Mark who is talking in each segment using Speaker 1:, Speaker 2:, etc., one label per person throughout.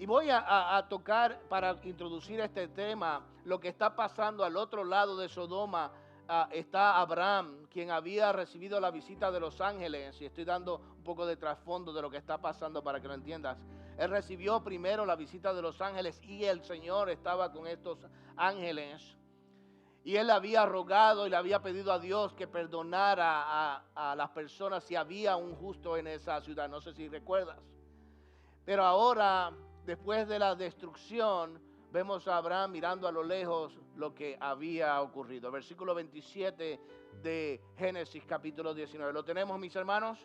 Speaker 1: Y voy a tocar, para introducir este tema, lo que está pasando al otro lado de Sodoma. Está Abraham, quien había recibido la visita de los ángeles, y estoy dando un poco de trasfondo de lo que está pasando para que lo entiendas. Él recibió primero la visita de los ángeles y el Señor estaba con estos ángeles. Y él había rogado y le había pedido a Dios que perdonara a las personas si había un justo en esa ciudad. No sé si recuerdas. Pero ahora, después de la destrucción, vemos a Abraham mirando a lo lejos lo que había ocurrido. Versículo 27 de Génesis capítulo 19. ¿Lo tenemos, mis hermanos?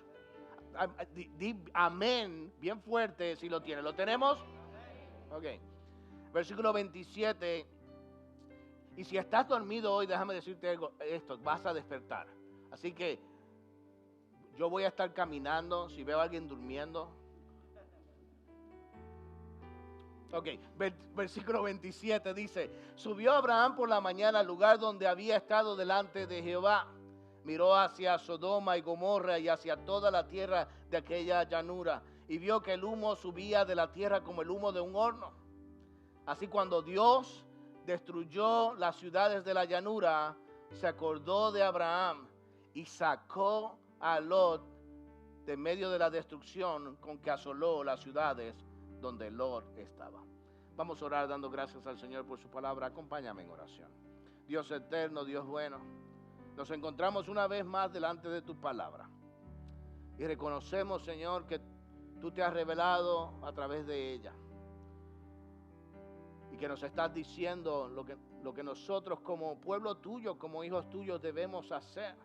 Speaker 1: Di amén bien fuerte si lo tienen. ¿Lo tenemos? Ok. Versículo 27. Y si estás dormido hoy, déjame decirte algo, esto, vas a despertar. Así que yo voy a estar caminando, si veo a alguien durmiendo. Ok, versículo 27 dice, subió Abraham por la mañana al lugar donde había estado delante de Jehová. Miró hacia Sodoma y Gomorra y hacia toda la tierra de aquella llanura, y vio que el humo subía de la tierra como el humo de un horno. Así cuando Dios destruyó las ciudades de la llanura, se acordó de Abraham y sacó a Lot de medio de la destrucción con que asoló las ciudades donde Lot estaba. Vamos a orar dando gracias al Señor por su palabra. Acompáñame en oración. Dios eterno, Dios bueno, nos encontramos una vez más delante de tu palabra y reconocemos, Señor, que tú te has revelado a través de ella y que nos estás diciendo lo que nosotros como pueblo tuyo, como hijos tuyos debemos hacer.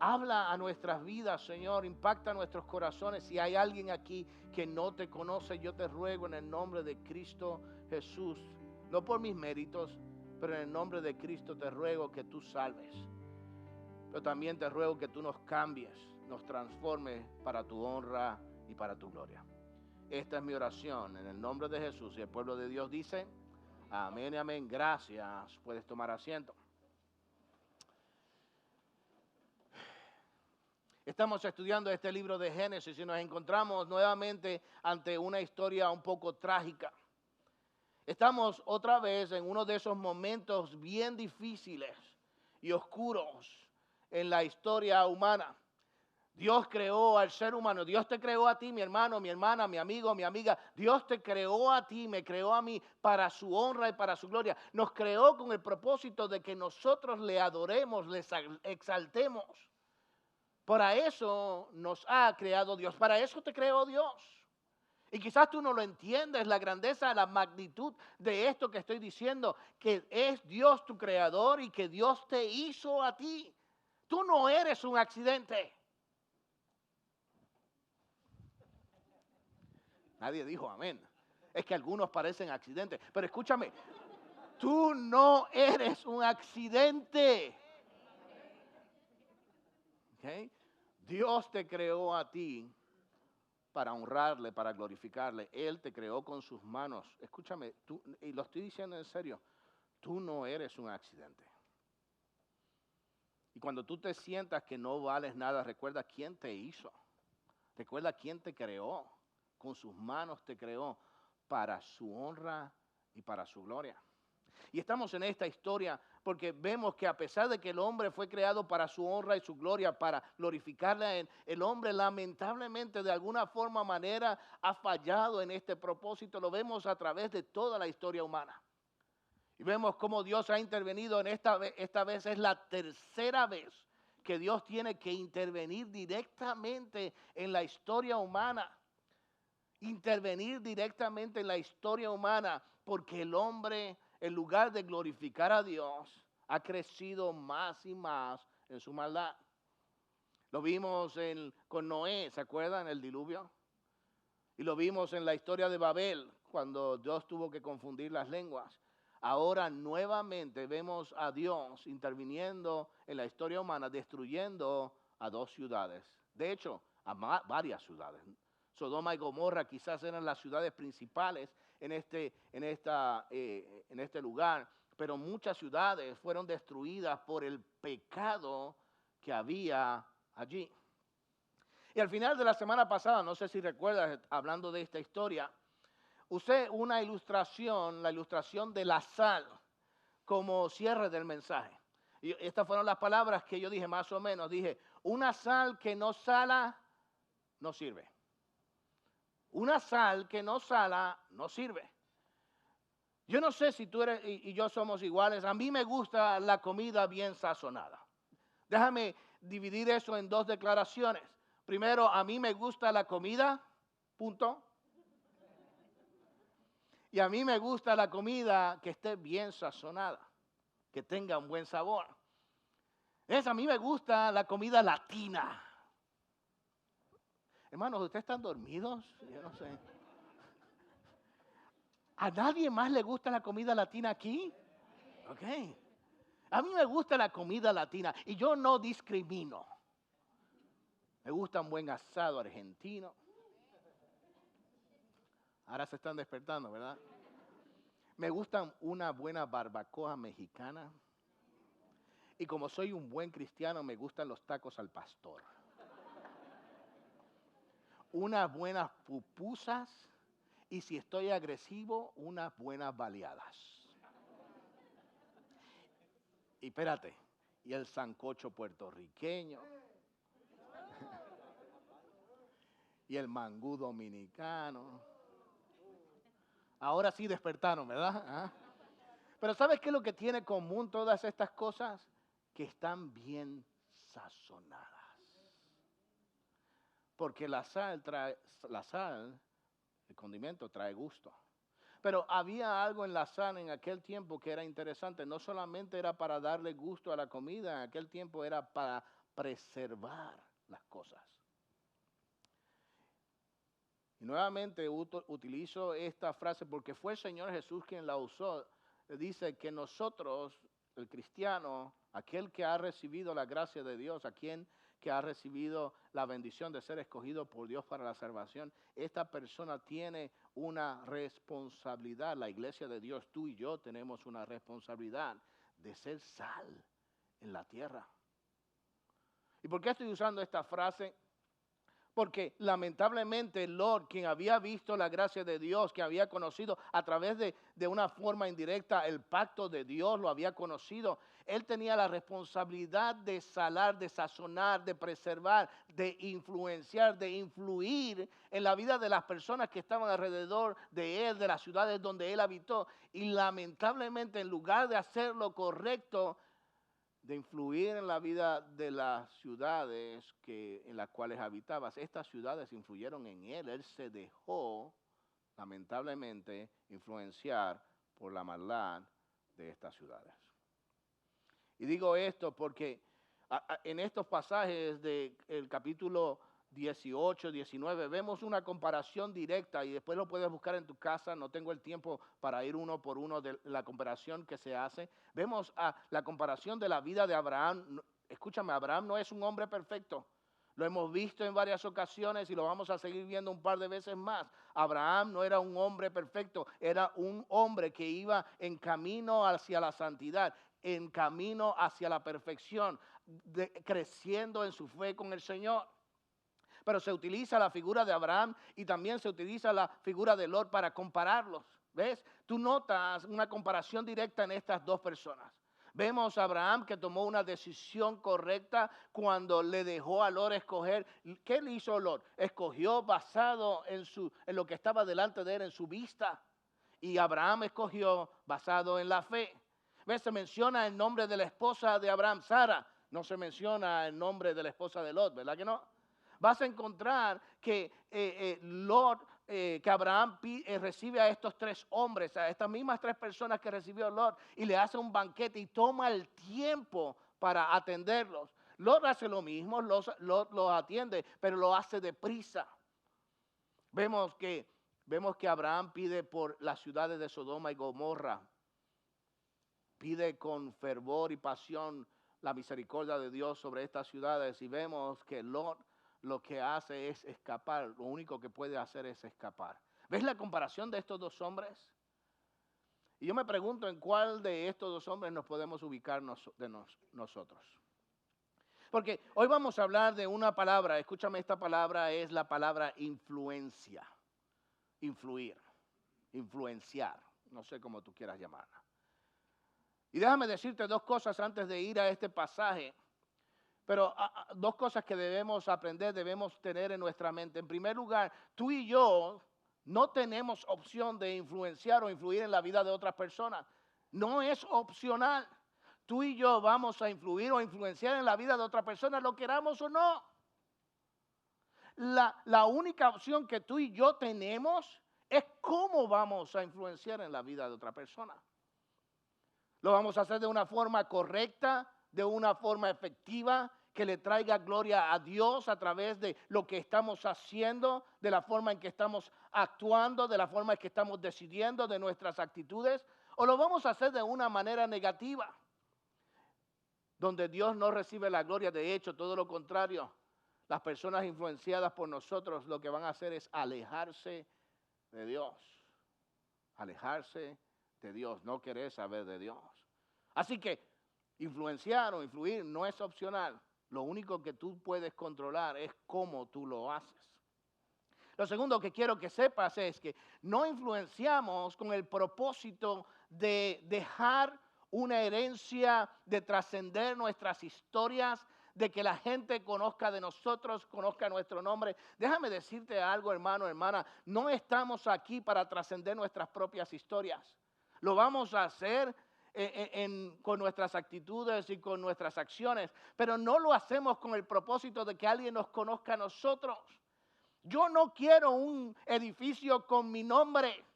Speaker 1: Habla a nuestras vidas, Señor, impacta nuestros corazones. Si hay alguien aquí que no te conoce, yo te ruego en el nombre de Cristo Jesús, no por mis méritos, pero en el nombre de Cristo te ruego que tú salves. Pero también te ruego que tú nos cambies, nos transformes para tu honra y para tu gloria. Esta es mi oración en el nombre de Jesús, y el pueblo de Dios dice, amén y amén. Gracias. Puedes tomar asiento. Estamos estudiando este libro de Génesis y nos encontramos nuevamente ante una historia un poco trágica. Estamos otra vez en uno de esos momentos bien difíciles y oscuros en la historia humana. Dios creó al ser humano, Dios te creó a ti, mi hermano, mi hermana, mi amigo, mi amiga. Dios te creó a ti, me creó a mí para su honra y para su gloria. Nos creó con el propósito de que nosotros le adoremos, le exaltemos. Para eso nos ha creado Dios, para eso te creó Dios. Y quizás tú no lo entiendes, la grandeza, la magnitud de esto que estoy diciendo, que es Dios tu creador y que Dios te hizo a ti. Tú no eres un accidente. Nadie dijo amén. Es que algunos parecen accidentes, pero escúchame, tú no eres un accidente. ¿Okay? Dios te creó a ti para honrarle, para glorificarle. Él te creó con sus manos. Escúchame, tú, y lo estoy diciendo en serio, tú no eres un accidente. Y cuando tú te sientas que no vales nada, recuerda quién te hizo. Recuerda quién te creó. Con sus manos te creó para su honra y para su gloria. Y estamos en esta historia porque vemos que a pesar de que el hombre fue creado para su honra y su gloria, para glorificarle a él, el hombre lamentablemente de alguna forma, manera, ha fallado en este propósito. Lo vemos a través de toda la historia humana. Y vemos cómo Dios ha intervenido en esta vez es la tercera vez que Dios tiene que intervenir directamente en la historia humana. Intervenir directamente en la historia humana porque el hombre, en lugar de glorificar a Dios, ha crecido más y más en su maldad. Lo vimos con Noé, ¿se acuerdan? El diluvio. Y lo vimos en la historia de Babel, cuando Dios tuvo que confundir las lenguas. Ahora nuevamente vemos a Dios interviniendo en la historia humana, destruyendo a dos ciudades. De hecho, a varias ciudades. Sodoma y Gomorra quizás eran las ciudades principales en este lugar, pero muchas ciudades fueron destruidas por el pecado que había allí. Y al final de la semana pasada, no sé si recuerdas, hablando de esta historia, usé una ilustración, la ilustración de la sal, como cierre del mensaje. Y estas fueron las palabras que yo dije más o menos. Dije, una sal que no sala, no sirve. Una sal que no sala, no sirve. Yo no sé si tú eres y yo somos iguales. A mí me gusta la comida bien sazonada. Déjame dividir eso en dos declaraciones. Primero, a mí me gusta la comida, punto. Y a mí me gusta la comida que esté bien sazonada, que tenga un buen sabor. A mí me gusta la comida latina. Hermanos, ¿ustedes están dormidos? Yo no sé. ¿A nadie más le gusta la comida latina aquí? Ok. A mí me gusta la comida latina y yo no discrimino. Me gusta un buen asado argentino. Ahora se están despertando, ¿verdad? Me gusta una buena barbacoa mexicana. Y como soy un buen cristiano, me gustan los tacos al pastor. Unas buenas pupusas y si estoy agresivo, unas buenas baleadas. Y espérate, y el sancocho puertorriqueño. Y el mangú dominicano. Ahora sí despertaron, ¿verdad? ¿Ah? Pero ¿sabes qué es lo que tiene en común todas estas cosas? Que están bien sazonadas. Porque la sal, el condimento trae gusto. Pero había algo en la sal en aquel tiempo que era interesante. No solamente era para darle gusto a la comida, en aquel tiempo era para preservar las cosas. Y nuevamente utilizo esta frase porque fue el Señor Jesús quien la usó. Dice que nosotros, el cristiano, aquel que ha recibido la gracia de Dios, que ha recibido la bendición de ser escogido por Dios para la salvación, esta persona tiene una responsabilidad. La iglesia de Dios, tú y yo tenemos una responsabilidad de ser sal en la tierra. ¿Y por qué estoy usando esta frase? Porque lamentablemente Lot, quien había visto la gracia de Dios, que había conocido a través de una forma indirecta el pacto de Dios, lo había conocido. Él tenía la responsabilidad de salar, de sazonar, de preservar, de influenciar, de influir en la vida de las personas que estaban alrededor de él, de las ciudades donde él habitó. Y lamentablemente en lugar de hacer lo correcto, de influir en la vida de las ciudades en las cuales habitabas. Estas ciudades influyeron en él. Él se dejó, lamentablemente, influenciar por la maldad de estas ciudades. Y digo esto porque en estos pasajes del capítulo 18, 19, vemos una comparación directa y después lo puedes buscar en tu casa. No tengo el tiempo para ir uno por uno de la comparación que se hace. Vemos la comparación de la vida de Abraham. Escúchame, Abraham no es un hombre perfecto. Lo hemos visto en varias ocasiones y lo vamos a seguir viendo un par de veces más. Abraham no era un hombre perfecto, era un hombre que iba en camino hacia la santidad, en camino hacia la perfección, creciendo en su fe con el Señor. Pero se utiliza la figura de Abraham y también se utiliza la figura de Lot para compararlos. ¿Ves? Tú notas una comparación directa en estas dos personas. Vemos a Abraham que tomó una decisión correcta cuando le dejó a Lot escoger. ¿Qué le hizo Lot? Escogió basado en lo que estaba delante de él, en su vista. Y Abraham escogió basado en la fe. ¿Ves? Se menciona el nombre de la esposa de Abraham, Sara. No se menciona el nombre de la esposa de Lot, ¿verdad que no? Vas a encontrar que que Abraham recibe a estos tres hombres, a estas mismas tres personas que recibió Lot, y le hace un banquete y toma el tiempo para atenderlos. Lot hace lo mismo, Lot los atiende, pero lo hace deprisa. Vemos que Abraham pide por las ciudades de Sodoma y Gomorra. Pide con fervor y pasión la misericordia de Dios sobre estas ciudades y vemos que Lot lo que hace es escapar, lo único que puede hacer es escapar. ¿Ves la comparación de estos dos hombres? Y yo me pregunto en cuál de estos dos hombres nos podemos ubicar nosotros. Porque hoy vamos a hablar de una palabra, escúchame, esta palabra es la palabra influencia, influir. influenciar, no sé cómo tú quieras llamarla. Y déjame decirte dos cosas antes de ir a este pasaje, pero dos cosas que debemos aprender, debemos tener en nuestra mente. En primer lugar, tú y yo no tenemos opción de influenciar o influir en la vida de otras personas. No es opcional. Tú y yo vamos a influir o influenciar en la vida de otra persona, lo queramos o no. La única opción que tú y yo tenemos es cómo vamos a influenciar en la vida de otra persona. Lo vamos a hacer de una forma correcta, de una forma efectiva, que le traiga gloria a Dios a través de lo que estamos haciendo, de la forma en que estamos actuando, de la forma en que estamos decidiendo, de nuestras actitudes, o lo vamos a hacer de una manera negativa, donde Dios no recibe la gloria. De hecho, todo lo contrario, las personas influenciadas por nosotros lo que van a hacer es alejarse de Dios, alejarse de Dios, no querer saber de Dios. Así que influenciar o influir no es opcional. Lo único que tú puedes controlar es cómo tú lo haces. Lo segundo que quiero que sepas es que no influenciamos con el propósito de dejar una herencia, de trascender nuestras historias, de que la gente conozca de nosotros, conozca nuestro nombre. Déjame decirte algo, hermano, hermana, no estamos aquí para trascender nuestras propias historias. Lo vamos a hacer con nuestras actitudes y con nuestras acciones, pero no lo hacemos con el propósito de que alguien nos conozca a nosotros. Yo no quiero un edificio con mi nombre.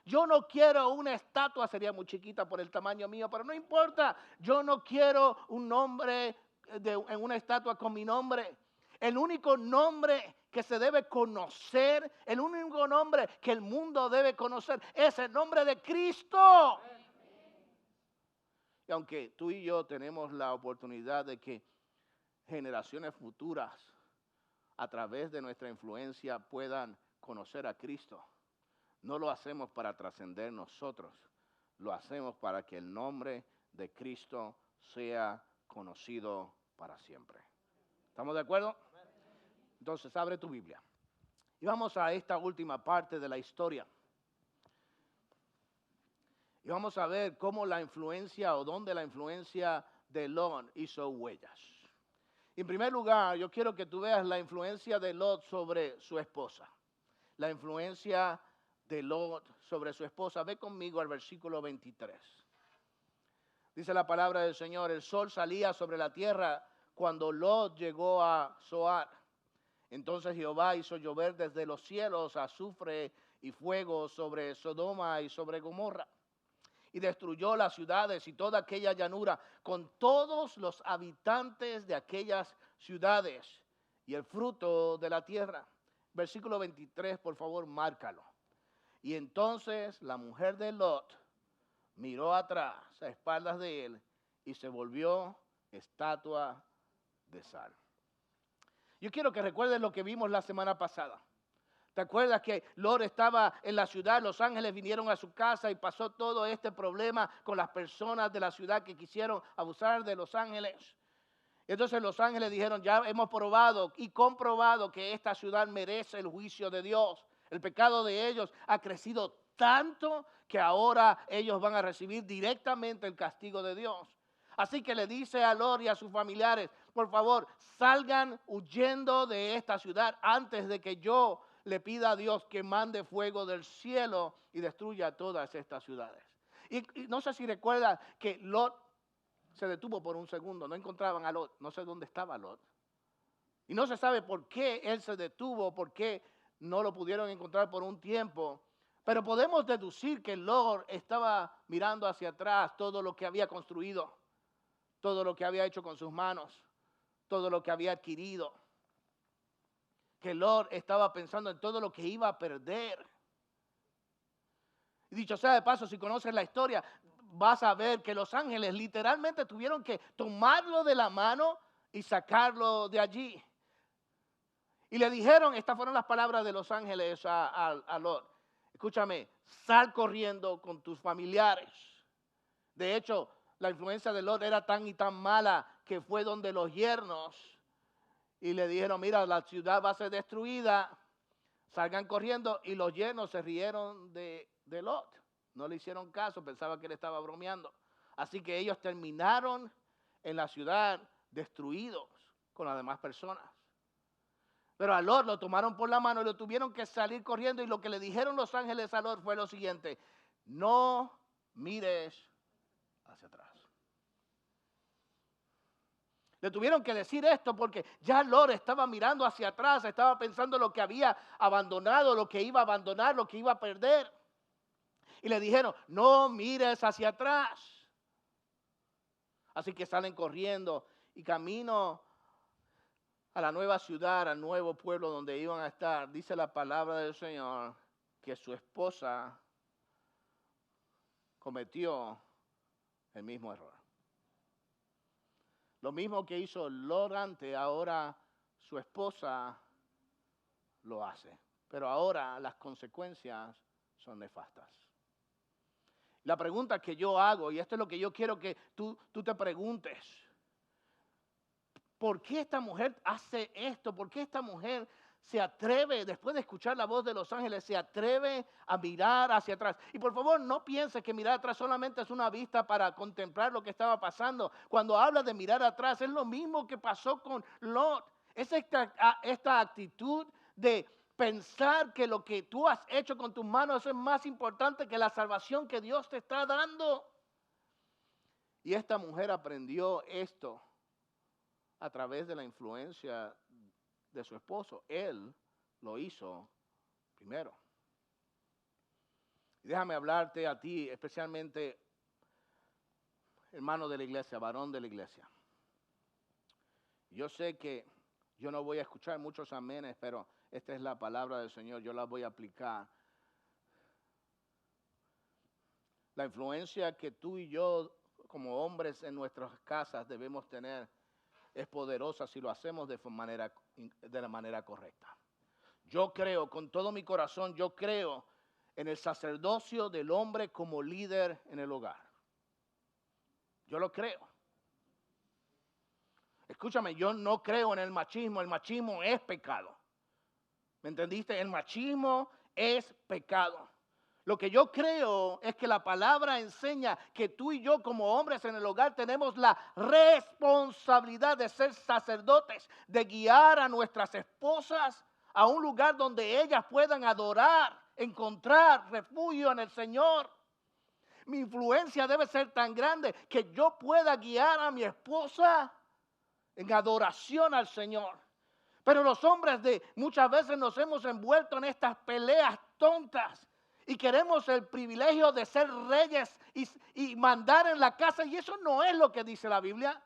Speaker 1: Yo no quiero una estatua, sería muy chiquita por el tamaño mío, pero no importa. Yo no quiero un nombre en una estatua con mi nombre. El único nombre que se debe conocer, el único nombre que el mundo debe conocer es el nombre de Cristo. Y aunque tú y yo tenemos la oportunidad de que generaciones futuras a través de nuestra influencia puedan conocer a Cristo, no lo hacemos para trascender nosotros, lo hacemos para que el nombre de Cristo sea conocido para siempre. ¿Estamos de acuerdo? Entonces abre tu Biblia y vamos a esta última parte de la historia. Y vamos a ver cómo la influencia o dónde la influencia de Lot hizo huellas. En primer lugar, yo quiero que tú veas la influencia de Lot sobre su esposa. La influencia de Lot sobre su esposa. Ve conmigo al versículo 23. Dice la palabra del Señor: el sol salía sobre la tierra cuando Lot llegó a Zoar. Entonces Jehová hizo llover desde los cielos azufre y fuego sobre Sodoma y sobre Gomorra. Y destruyó las ciudades y toda aquella llanura con todos los habitantes de aquellas ciudades y el fruto de la tierra. Versículo 23, por favor, márcalo. Y entonces la mujer de Lot miró atrás a espaldas de él y se volvió estatua de sal. Yo quiero que recuerden lo que vimos la semana pasada. ¿Te acuerdas que Lot estaba en la ciudad? Los ángeles vinieron a su casa y pasó todo este problema con las personas de la ciudad que quisieron abusar de los ángeles. Entonces los ángeles dijeron: ya hemos probado y comprobado que esta ciudad merece el juicio de Dios. El pecado de ellos ha crecido tanto que ahora ellos van a recibir directamente el castigo de Dios. Así que le dice a Lot y a sus familiares: por favor, salgan huyendo de esta ciudad antes de que yo le pida a Dios que mande fuego del cielo y destruya todas estas ciudades. Y no sé si recuerda que Lot se detuvo por un segundo, no encontraban a Lot, no sé dónde estaba Lot. Y no se sabe por qué él se detuvo, por qué no lo pudieron encontrar por un tiempo. Pero podemos deducir que Lot estaba mirando hacia atrás todo lo que había construido, todo lo que había hecho con sus manos, todo lo que había adquirido. Que Lot estaba pensando en todo lo que iba a perder. Y dicho sea de paso, si conoces la historia, vas a ver que los ángeles literalmente tuvieron que tomarlo de la mano y sacarlo de allí. Y le dijeron, estas fueron las palabras de los ángeles a Lot: escúchame, sal corriendo con tus familiares. De hecho, la influencia de Lot era tan y tan mala que fue donde los yernos y le dijeron: mira, la ciudad va a ser destruida, salgan corriendo. Y los yernos se rieron de de Lot. No le hicieron caso, pensaba que él estaba bromeando. Así que ellos terminaron en la ciudad destruidos con las demás personas. Pero a Lot lo tomaron por la mano y lo tuvieron que salir corriendo. Y lo que le dijeron los ángeles a Lot fue lo siguiente: no mires hacia atrás. Le tuvieron que decir esto porque ya Lot estaba mirando hacia atrás, estaba pensando lo que había abandonado, lo que iba a abandonar, lo que iba a perder. Y le dijeron, no mires hacia atrás. Así que salen corriendo y camino a la nueva ciudad, al nuevo pueblo donde iban a estar. Dice la palabra del Señor que su esposa cometió el mismo error. Lo mismo que hizo Lot antes, ahora su esposa lo hace. Pero ahora las consecuencias son nefastas. La pregunta que yo hago, y esto es lo que yo quiero que tú te preguntes: ¿por qué esta mujer hace esto? ¿Por qué esta mujer se atreve, después de escuchar la voz de los ángeles, se atreve a mirar hacia atrás? Y por favor, no pienses que mirar atrás solamente es una vista para contemplar lo que estaba pasando. Cuando habla de mirar atrás, es lo mismo que pasó con Lot. Es esta actitud de pensar que lo que tú has hecho con tus manos es más importante que la salvación que Dios te está dando. Y esta mujer aprendió esto a través de la influencia de su esposo. Él lo hizo primero. Y déjame hablarte a ti, especialmente hermano de la iglesia, varón de la iglesia. Yo sé que yo no voy a escuchar muchos amenes, pero esta es la palabra del Señor, yo la voy a aplicar. La influencia que tú y yo como hombres en nuestras casas debemos tener es poderosa si lo hacemos de la manera correcta. Yo creo, con todo mi corazón, yo creo en el sacerdocio del hombre como líder en el hogar. Yo lo creo. Escúchame, yo no creo en el machismo es pecado. ¿Me entendiste? El machismo es pecado. Lo que yo creo es que la palabra enseña que tú y yo como hombres en el hogar tenemos la responsabilidad de ser sacerdotes, de guiar a nuestras esposas a un lugar donde ellas puedan adorar, encontrar refugio en el Señor. Mi influencia debe ser tan grande que yo pueda guiar a mi esposa en adoración al Señor. Pero los hombres muchas veces nos hemos envuelto en estas peleas tontas y queremos el privilegio de ser reyes y mandar en la casa, y eso no es lo que dice la Biblia.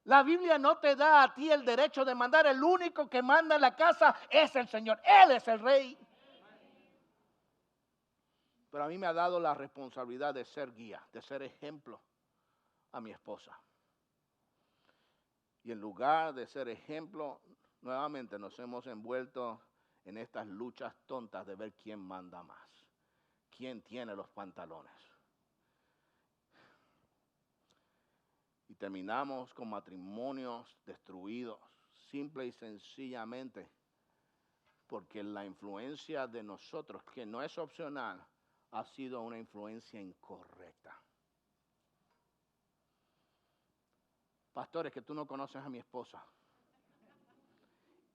Speaker 1: La Biblia no te da a ti el derecho de mandar. El único que manda en la casa es el Señor. Él es el rey. Pero a mí me ha dado la responsabilidad de ser guía, de ser ejemplo a mi esposa. Y en lugar de ser ejemplo, nuevamente nos hemos envuelto en estas luchas tontas de ver quién manda más, quién tiene los pantalones. Y terminamos con matrimonios destruidos, simple y sencillamente porque la influencia de nosotros, que no es opcional, ha sido una influencia incorrecta. Pastores, que tú no conoces a mi esposa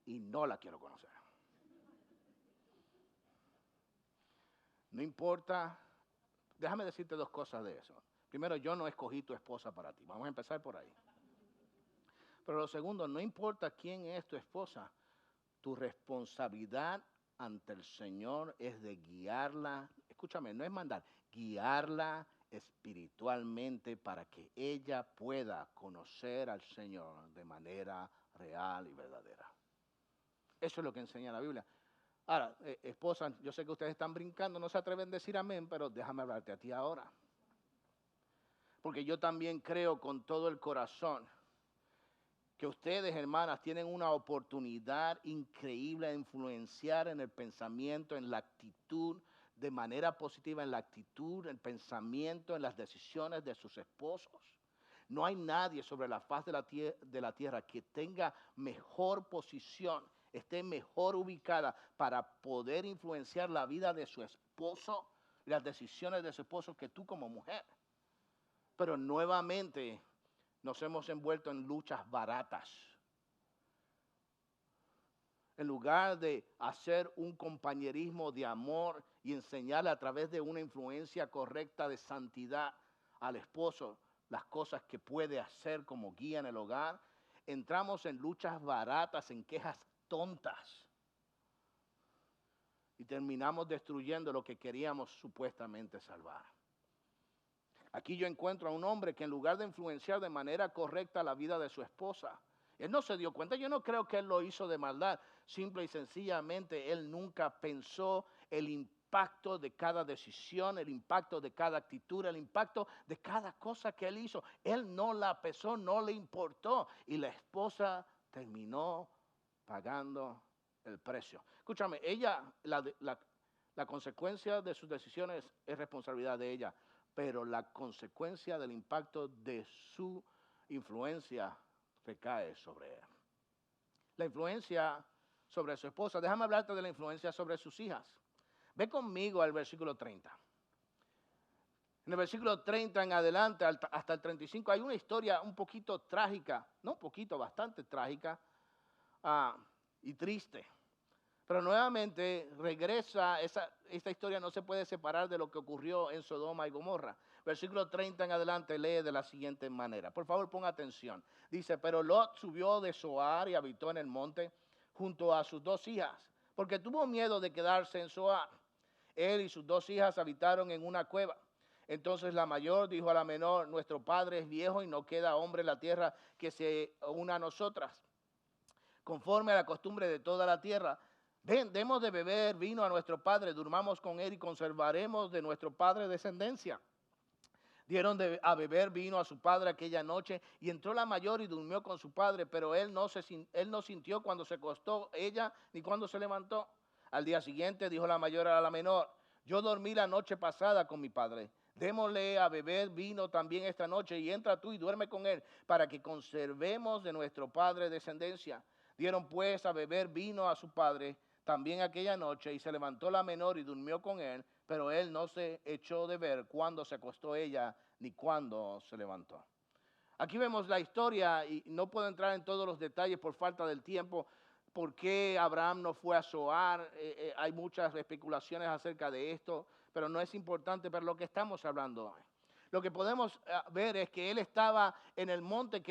Speaker 1: y no la quiero conocer. No importa, déjame decirte dos cosas de eso. Primero, yo no escogí tu esposa para ti. Vamos a empezar por ahí. Pero lo segundo, no importa quién es tu esposa, tu responsabilidad ante el Señor es de guiarla. Escúchame, no es mandar, guiarla espiritualmente para que ella pueda conocer al Señor de manera real y verdadera. Eso es lo que enseña la Biblia. Ahora, esposa, yo sé que ustedes están brincando, no se atreven a decir amén, pero déjame hablarte a ti ahora. Porque yo también creo con todo el corazón que ustedes, hermanas, tienen una oportunidad increíble de influenciar en el pensamiento, en la actitud, de manera positiva, en la actitud, el pensamiento, en las decisiones de sus esposos. No hay nadie sobre la faz de la tierra que tenga mejor posición, esté mejor ubicada para poder influenciar la vida de su esposo, y las decisiones de su esposo que tú como mujer. Pero nuevamente nos hemos envuelto en luchas baratas. En lugar de hacer un compañerismo de amor y enseñarle a través de una influencia correcta de santidad al esposo las cosas que puede hacer como guía en el hogar, entramos en luchas baratas, en quejas tontas. Y terminamos destruyendo lo que queríamos supuestamente salvar. Aquí yo encuentro a un hombre que en lugar de influenciar de manera correcta la vida de su esposa, él no se dio cuenta. Yo no creo que él lo hizo de maldad. Simple y sencillamente él nunca pensó el impacto de cada decisión, el impacto de cada actitud, el impacto de cada cosa que él hizo. Él no la pesó, no le importó. Y la esposa terminó pagando el precio. Escúchame, la consecuencia de sus decisiones es responsabilidad de ella, pero la consecuencia del impacto de su influencia recae sobre él. La influencia sobre su esposa. Déjame hablarte de la influencia sobre sus hijas. Ve conmigo al versículo 30. En el versículo 30 en adelante hasta el 35 hay una historia un poquito trágica, no un poquito, bastante trágica y triste. Pero nuevamente regresa, esta historia no se puede separar de lo que ocurrió en Sodoma y Gomorra. Versículo 30 en adelante lee de la siguiente manera. Por favor, ponga atención. Dice, pero Lot subió de Zoar y habitó en el monte junto a sus 2 hijas, porque tuvo miedo de quedarse en Zoar. Él y sus 2 hijas habitaron en una cueva. Entonces la mayor dijo a la menor, nuestro padre es viejo y no queda hombre en la tierra que se una a nosotras, conforme a la costumbre de toda la tierra. Ven, demos de beber vino a nuestro padre, durmamos con él y conservaremos de nuestro padre descendencia. Dieron a beber vino a su padre aquella noche y entró la mayor y durmió con su padre, pero él no sintió cuando se acostó ella ni cuando se levantó. Al día siguiente dijo la mayor a la menor, yo dormí la noche pasada con mi padre, démosle a beber vino también esta noche y entra tú y duerme con él para que conservemos de nuestro padre descendencia. Dieron pues a beber vino a su padre también aquella noche y se levantó la menor y durmió con él, pero él no se echó de ver cuándo se acostó ella ni cuándo se levantó. Aquí vemos la historia y no puedo entrar en todos los detalles por falta del tiempo. ¿Por qué Abraham no fue a Zoar? Hay muchas especulaciones acerca de esto, pero no es importante para lo que estamos hablando hoy. Lo que podemos ver es que él estaba en el monte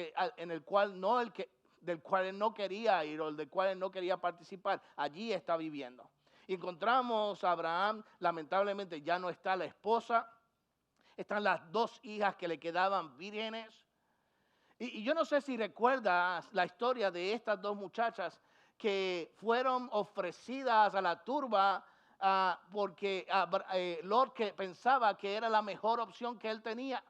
Speaker 1: del cual él no quería ir o del cual él no quería participar. Allí está viviendo. Y encontramos a Abraham, lamentablemente ya no está la esposa, están las 2 hijas que le quedaban vírgenes. Y yo no sé si recuerdas la historia de estas 2 muchachas que fueron ofrecidas a la turba porque Lot que pensaba que era la mejor opción que él tenía.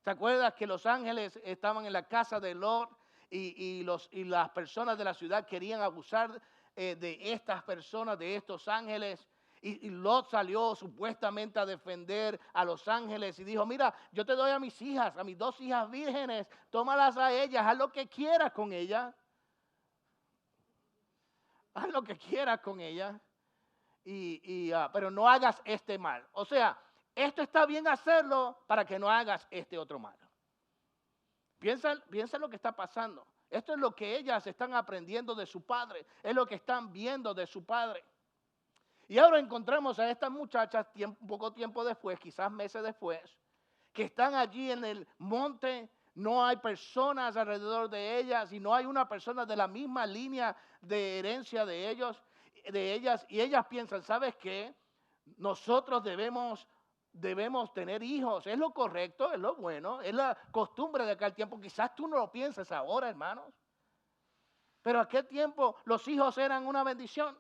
Speaker 1: ¿Te acuerdas que los ángeles estaban en la casa de Lot y las personas de la ciudad querían abusar de estas personas, de estos ángeles? Y Lot salió supuestamente a defender a los ángeles y dijo, mira, yo te doy a mis hijas, a mis 2 hijas vírgenes, tómalas a ellas, haz lo que quieras con ellas. Haz lo que quieras con ellas, pero no hagas este mal. O sea, esto está bien hacerlo para que no hagas este otro mal. Piensa lo que está pasando. Esto es lo que ellas están aprendiendo de su padre, es lo que están viendo de su padre. Y ahora encontramos a estas muchachas poco tiempo después, quizás meses después, que están allí en el monte. No hay personas alrededor de ellas y no hay una persona de la misma línea de herencia de ellas. Y ellas piensan, ¿sabes qué? Nosotros debemos tener hijos. Es lo correcto, es lo bueno, es la costumbre de aquel tiempo. Quizás tú no lo pienses ahora, hermanos. Pero aquel tiempo los hijos eran una bendición.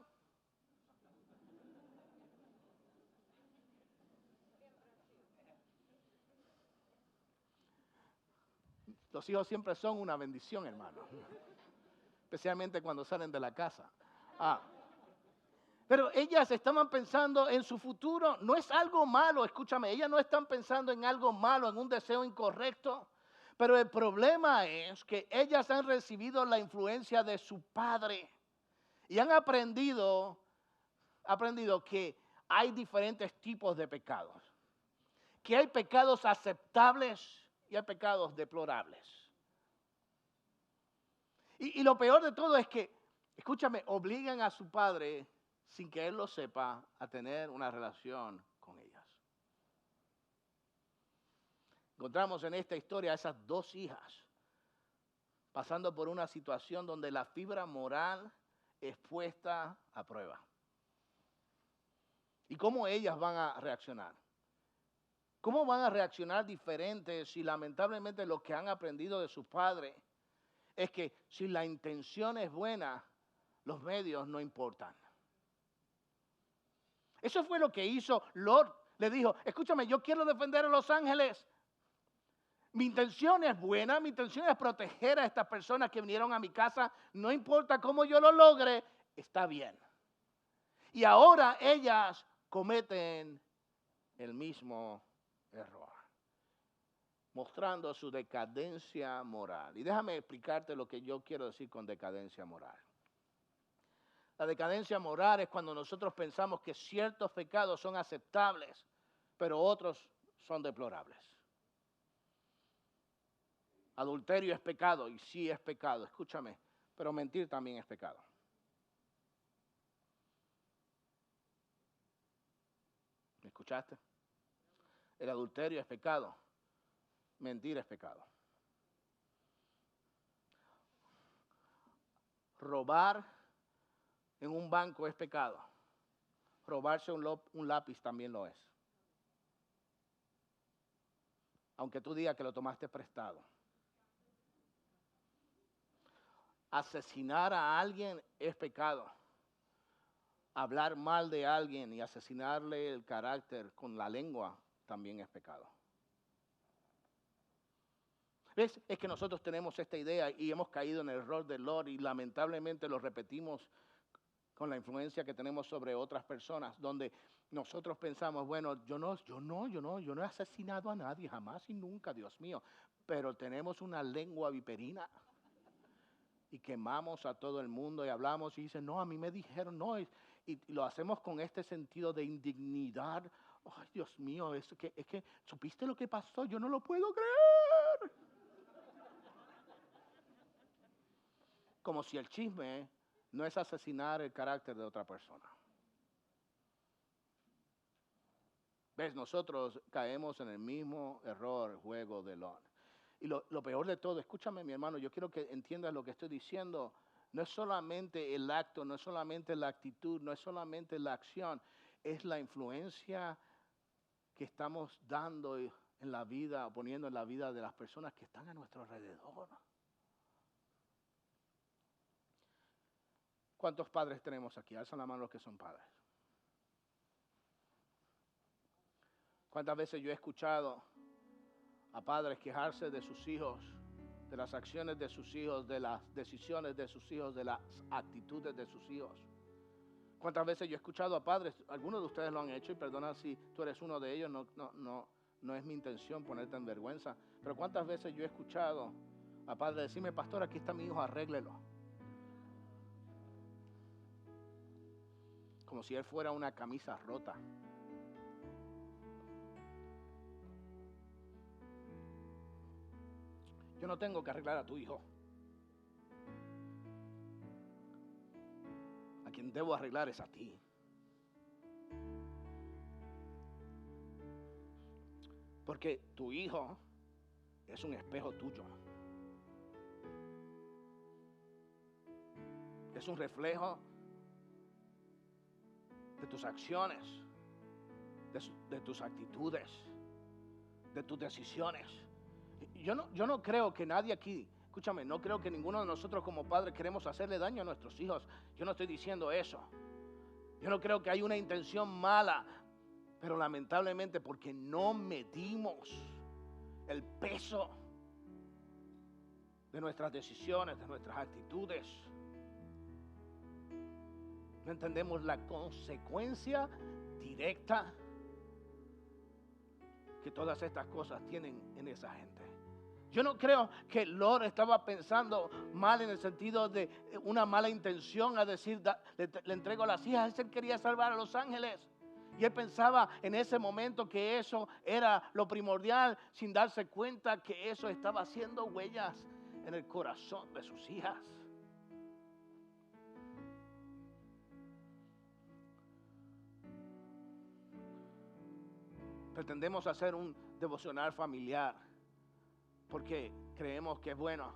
Speaker 1: Los hijos siempre son una bendición, hermano. Especialmente cuando salen de la casa. Pero ellas estaban pensando en su futuro. No es algo malo, escúchame. Ellas no están pensando en algo malo, en un deseo incorrecto. Pero el problema es que ellas han recibido la influencia de su padre. Y han aprendido que hay diferentes tipos de pecados. Que hay pecados aceptables y hay pecados deplorables. Y lo peor de todo es que, escúchame, obligan a su padre, sin que él lo sepa, a tener una relación con ellas. Encontramos en esta historia a esas dos hijas pasando por una situación donde la fibra moral es puesta a prueba. ¿Y cómo ellas van a reaccionar? ¿Cómo van a reaccionar diferentes si lamentablemente lo que han aprendido de sus padres es que si la intención es buena, los medios no importan? Eso fue lo que hizo Lot. Le dijo, escúchame, yo quiero defender a Los Ángeles. Mi intención es buena, mi intención es proteger a estas personas que vinieron a mi casa. No importa cómo yo lo logre, está bien. Y ahora ellas cometen el mismo error, mostrando su decadencia moral. Y déjame explicarte lo que yo quiero decir con decadencia moral. La decadencia moral es cuando nosotros pensamos que ciertos pecados son aceptables, pero otros son deplorables. Adulterio es pecado, y sí es pecado, escúchame, pero mentir también es pecado. ¿Me escuchaste? El adulterio es pecado, mentir es pecado. Robar en un banco es pecado. Robarse un lápiz también lo es. Aunque tú digas que lo tomaste prestado. Asesinar a alguien es pecado. Hablar mal de alguien y asesinarle el carácter con la lengua también es pecado. ¿Ves? Es que nosotros tenemos esta idea y hemos caído en el error del Lot y lamentablemente lo repetimos con la influencia que tenemos sobre otras personas, donde nosotros pensamos, bueno, yo no he asesinado a nadie jamás y nunca, Dios mío, pero tenemos una lengua viperina. Y quemamos a todo el mundo y hablamos y dicen, no, a mí me dijeron, no. Y lo hacemos con este sentido de indignidad. Ay, Dios mío, es que, ¿supiste lo que pasó? Yo no lo puedo creer. Como si el chisme no es asesinar el carácter de otra persona. ¿Ves? Nosotros caemos en el mismo error, juego de Lot. Y lo peor de todo, escúchame mi hermano, yo quiero que entiendas lo que estoy diciendo. No es solamente el acto, no es solamente la actitud, no es solamente la acción, es la influencia que estamos dando en la vida, poniendo en la vida de las personas que están a nuestro alrededor. ¿Cuántos padres tenemos aquí? Alzan la mano los que son padres. ¿Cuántas veces yo he escuchado a padres quejarse de sus hijos, de las acciones de sus hijos, de las decisiones de sus hijos, de las actitudes de sus hijos? ¿Cuántas veces yo he escuchado a padres, algunos de ustedes lo han hecho y perdona si tú eres uno de ellos, no es mi intención ponerte en vergüenza, pero cuántas veces yo he escuchado a padres decirme, pastor, aquí está mi hijo, arréglelo. Como si él fuera una camisa rota. Yo no tengo que arreglar a tu hijo. A quien debo arreglar es a ti. Porque tu hijo es un espejo tuyo. Es un reflejo de tus acciones, de tus actitudes, de tus decisiones. Yo no creo que nadie aquí, escúchame, no creo que ninguno de nosotros como padres queremos hacerle daño a nuestros hijos. Yo no estoy diciendo eso. Yo no creo que hay una intención mala, pero lamentablemente porque no medimos el peso de nuestras decisiones, de nuestras actitudes, no entendemos la consecuencia directa que todas estas cosas tienen en esa gente. Yo no creo que Lot estaba pensando mal en el sentido de una mala intención a decir, le entrego a las hijas. Él quería salvar a Los Ángeles. Y él pensaba en ese momento que eso era lo primordial, sin darse cuenta que eso estaba haciendo huellas en el corazón de sus hijas. Pretendemos hacer un devocional familiar porque creemos que es bueno,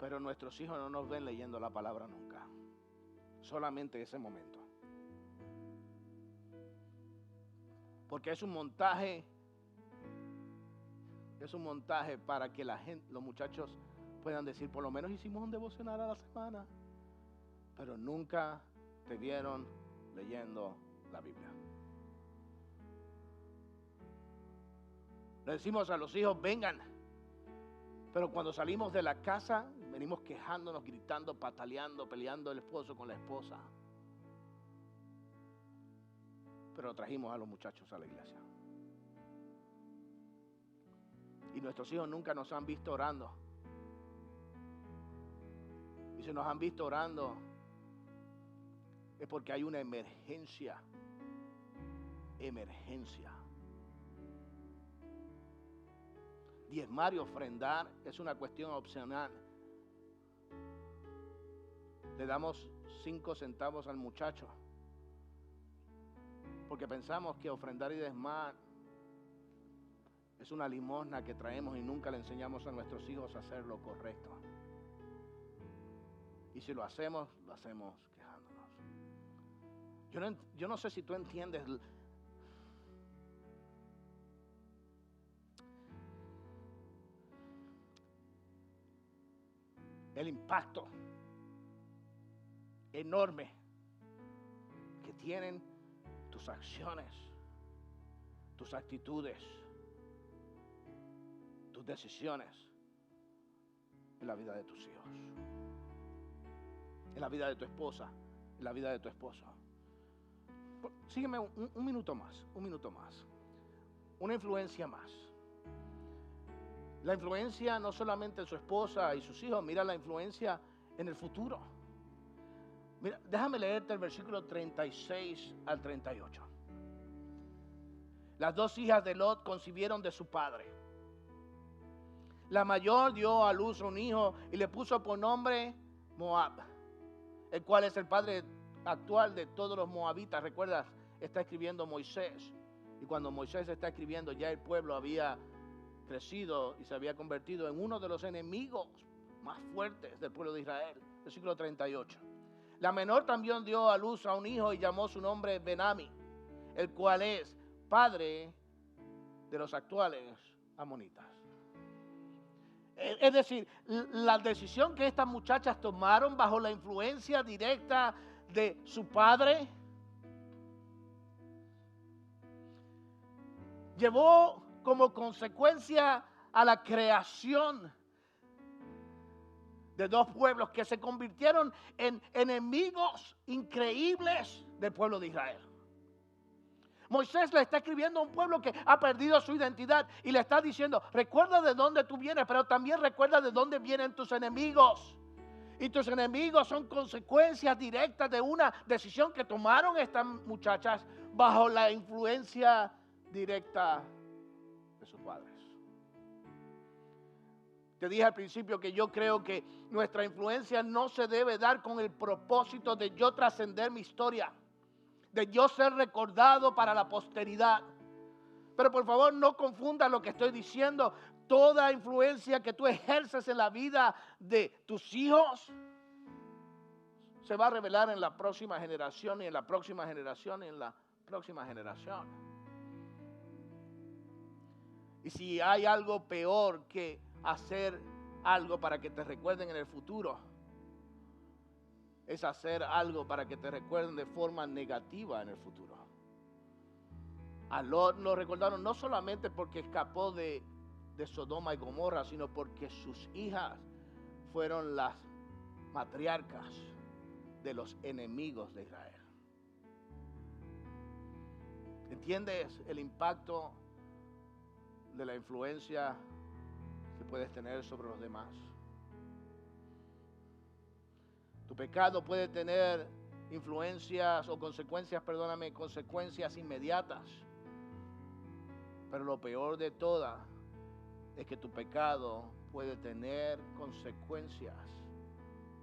Speaker 1: pero nuestros hijos no nos ven leyendo la palabra nunca, solamente ese momento. Porque es un montaje para que la gente, los muchachos puedan decir, por lo menos hicimos un devocional a la semana, pero nunca te vieron leyendo la Biblia. Le decimos a los hijos, vengan, pero cuando salimos de la casa, venimos quejándonos, gritando, pataleando, peleando el esposo con la esposa. Pero trajimos a los muchachos a la iglesia. Y nuestros hijos nunca nos han visto orando. Y si nos han visto orando, es porque hay una emergencia. Diezmar y ofrendar es una cuestión opcional. Le damos 5 centavos al muchacho porque pensamos que ofrendar y diezmar es una limosna que traemos y nunca le enseñamos a nuestros hijos a hacer lo correcto. Y si lo hacemos quejándonos. Yo no sé si tú entiendes el impacto enorme que tienen tus acciones, tus actitudes, tus decisiones en la vida de tus hijos, en la vida de tu esposa, en la vida de tu esposo. Sígueme un minuto más, una influencia más. La influencia no solamente en su esposa y sus hijos, mira la influencia en el futuro. Mira, déjame leerte el versículo 36 al 38. Las 2 hijas de Lot concibieron de su padre. La mayor dio a luz a un hijo y le puso por nombre Moab, el cual es el padre actual de todos los moabitas. ¿Recuerdas? Está escribiendo Moisés. Y cuando Moisés está escribiendo, ya el pueblo había crecido y se había convertido en uno de los enemigos más fuertes del pueblo de Israel. Versículo 38. La menor también dio a luz a un hijo y llamó su nombre Ben-Ammi, el cual es padre de los actuales amonitas. Es decir, la decisión que estas muchachas tomaron bajo la influencia directa de su padre llevó como consecuencia a la creación de 2 pueblos que se convirtieron en enemigos increíbles del pueblo de Israel. Moisés le está escribiendo a un pueblo que ha perdido su identidad y le está diciendo, recuerda de dónde tú vienes, pero también recuerda de dónde vienen tus enemigos. Y tus enemigos son consecuencias directas de una decisión que tomaron estas muchachas bajo la influencia directa de sus padres. Te dije al principio que yo creo que nuestra influencia no se debe dar con el propósito de yo trascender mi historia, de yo ser recordado para la posteridad. Pero por favor no confundas lo que estoy diciendo. Toda influencia que tú ejerces en la vida de tus hijos se va a revelar en la próxima generación y en la próxima generación y en la próxima generación. Y si hay algo peor que hacer algo para que te recuerden en el futuro, es hacer algo para que te recuerden de forma negativa en el futuro. A Lot lo recordaron no solamente porque escapó de Sodoma y Gomorra, sino porque sus hijas fueron las matriarcas de los enemigos de Israel. ¿Entiendes el impacto de la influencia que puedes tener sobre los demás? Tu pecado puede tener influencias o consecuencias, perdóname, consecuencias inmediatas. Pero lo peor de todas es que tu pecado puede tener consecuencias,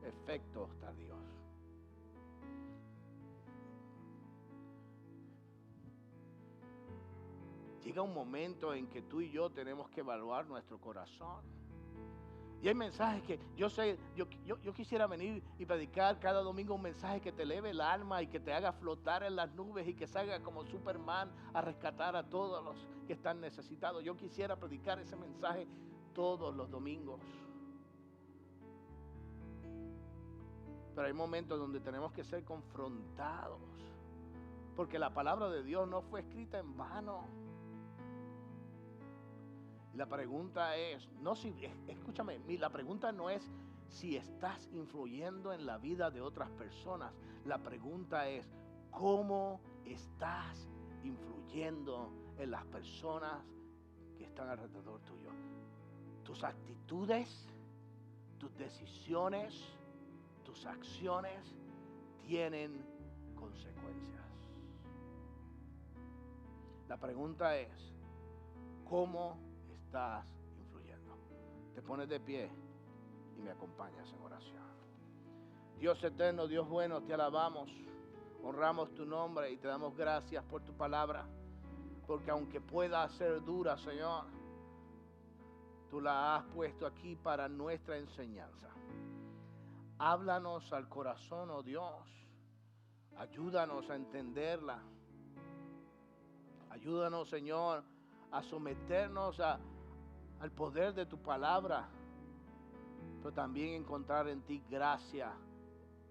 Speaker 1: efectos tardíos. Llega un momento en que tú y yo tenemos que evaluar nuestro corazón. Y hay mensajes que yo sé, yo quisiera venir y predicar cada domingo un mensaje que te eleve el alma y que te haga flotar en las nubes y que salga como Superman a rescatar a todos los que están necesitados. Yo quisiera predicar ese mensaje todos los domingos. Pero hay momentos donde tenemos que ser confrontados, porque la palabra de Dios no fue escrita en vano. Y la pregunta es, escúchame, la pregunta no es si estás influyendo en la vida de otras personas. La pregunta es, ¿cómo estás influyendo en las personas que están alrededor tuyo? Tus actitudes, tus decisiones, tus acciones tienen consecuencias. La pregunta es, ¿cómo estás influyendo? Te pones de pie y me acompañas en oración. Dios eterno, Dios bueno, te alabamos, honramos tu nombre y te damos gracias por tu palabra, porque aunque pueda ser dura, Señor, tú la has puesto aquí para nuestra enseñanza. Háblanos al corazón, oh Dios, ayúdanos a entenderla. Ayúdanos, Señor, a someternos al poder de tu palabra, pero también encontrar en ti gracia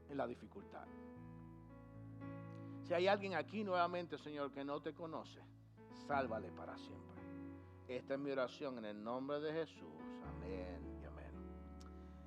Speaker 1: en la dificultad. Si hay alguien aquí nuevamente, Señor, que no te conoce, sálvale para siempre. Esta es mi oración en el nombre de Jesús.